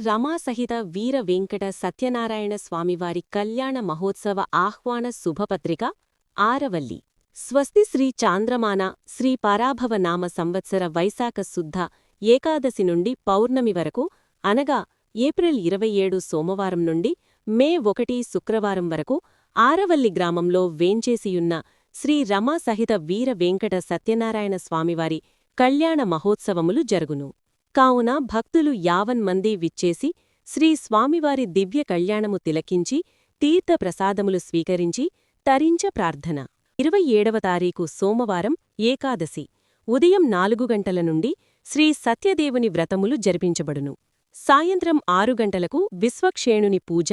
రమాసహిత వీర వెంకట సత్యనారాయణ స్వామివారి కళ్యాణ మహోత్సవ ఆహ్వాన శుభపత్రిక ఆరవల్లి. స్వస్తి శ్రీ చాంద్రమాన శ్రీ పరాభవ నామ సంవత్సర వైశాఖ శుద్ధ ఏకాదశి నుండి పౌర్ణమి వరకు అనగా ఏప్రిల్ 27 సోమవారం నుండి మే 1 శుక్రవారం వరకు ఆరవల్లి గ్రామంలో వేంచేసియున్న శ్రీ రమాసహిత వీర వెంకట సత్యనారాయణ స్వామివారి కళ్యాణ మహోత్సవములు జరుగును. కావున భక్తులు యావన్మంది విచ్చేసి శ్రీ స్వామివారి దివ్య కళ్యాణము తిలకించి తీర్థప్రసాదములు స్వీకరించి తరించ ప్రార్థన. 27వ తారీఖు సోమవారం ఏకాదశి ఉదయం 4 గంటల నుండి శ్రీ సత్యదేవుని వ్రతములు జరిపించబడును. సాయంత్రం 6 గంటలకు విశ్వక్షేణుని పూజ,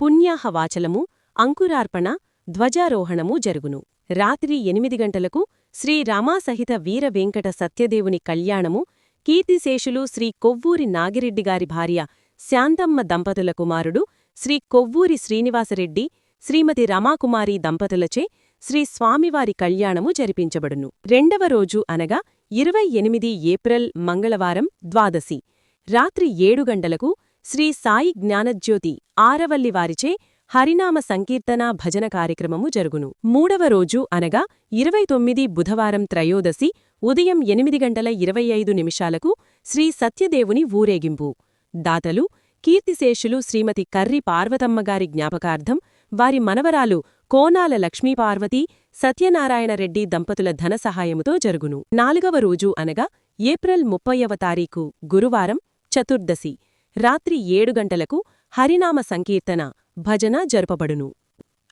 పుణ్యాహవాచలము, అంకురార్పణ, ధ్వజారోహణము జరుగును. రాత్రి 8 గంటలకు శ్రీ రమాసహిత వీర వెంకట సత్యదేవుని కళ్యాణము కీర్తిశేషులు శ్రీ కొవ్వూరి నాగిరెడ్డిగారి భార్య శాంతమ్మ దంపతుల కుమారుడు శ్రీ కొవ్వూరి శ్రీనివాసరెడ్డి, శ్రీమతి రమాకుమారి దంపతులచే శ్రీ స్వామివారి కళ్యాణము జరిపించబడును. రెండవ రోజు అనగా 28 ఏప్రిల్ మంగళవారం ద్వాదశి రాత్రి 7 గంటలకు శ్రీ సాయి జ్ఞానజ్యోతి ఆరవల్లివారిచే హరినామ సంకీర్తన భజన కార్యక్రమము జరుగును. మూడవ రోజు అనగా 29 బుధవారం త్రయోదశి ఉదయం 8 గంటల 25 నిమిషాలకు శ్రీ సత్యదేవుని ఊరేగింపు. దాతలు కీర్తిశేషులు శ్రీమతి కర్రి పార్వతమ్మగారి జ్ఞాపకార్థం వారి మనవరాలు కోనాల లక్ష్మీపార్వతీ సత్యనారాయణరెడ్డి దంపతుల ధన సహాయముతో జరుగును. నాలుగవ రోజు అనగా ఏప్రిల్ 30వ తారీఖు గురువారం చతుర్దశి రాత్రి 7 గంటలకు హరినామ సంకీర్తన భజన జరుపబడును.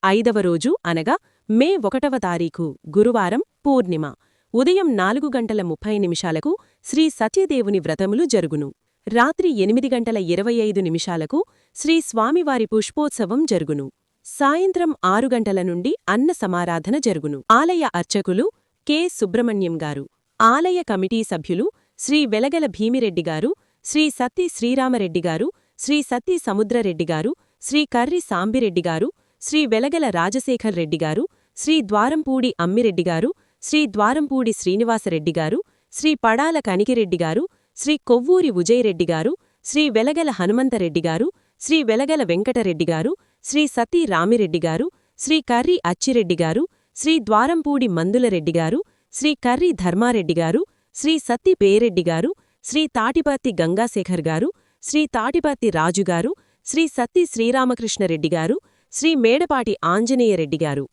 ఐదవ రోజు అనగా మే 1వ తారీఖు గురువారం పూర్ణిమ ఉదయం 4 గంటల 30 నిమిషాలకు శ్రీ సత్యదేవుని వ్రతములు జరుగును. రాత్రి 8 గంటల 25 నిమిషాలకు శ్రీ స్వామివారి పుష్పోత్సవం జరుగును. సాయంత్రం 6 గంటల నుండి అన్న సమారాధన జరుగును. ఆలయ అర్చకులు కె సుబ్రహ్మణ్యం గారు, ఆలయ కమిటీ సభ్యులు శ్రీ వెలగల భీమిరెడ్డిగారు, శ్రీ సత్తి శ్రీరామరెడ్డిగారు, శ్రీ సత్తి సముద్రరెడ్డిగారు, శ్రీ కర్రి సాంబిరెడ్డిగారు, శ్రీ వెలగల రాజశేఖర్ రెడ్డిగారు, శ్రీ ద్వారంపూడి అమ్మిరెడ్డిగారు, శ్రీ ద్వారంపూడి శ్రీనివాసరెడ్డిగారు, శ్రీ పడాల కనికిరెడ్డిగారు, శ్రీ కొవ్వూరి ఉజయరెడ్డిగారు, శ్రీ వెలగల హనుమంతరెడ్డిగారు, శ్రీ వెలగల వెంకటరెడ్డిగారు, శ్రీ సతీ రామిరెడ్డిగారు, శ్రీ కర్రి అచ్చిరెడ్డిగారు, శ్రీ ద్వారంపూడి మందులరెడ్డిగారు, శ్రీ కర్రి ధర్మారెడ్డిగారు, శ్రీ సత్తి పేరెడ్డిగారు, శ్రీ తాటిపత్తి గంగాశేఖర్ గారు, శ్రీ తాటిపత్తి రాజుగారు, శ్రీ సత్తి శ్రీరామకృష్ణరెడ్డిగారు, శ్రీ మేడపాటి ఆంజనేయరెడ్డిగారు.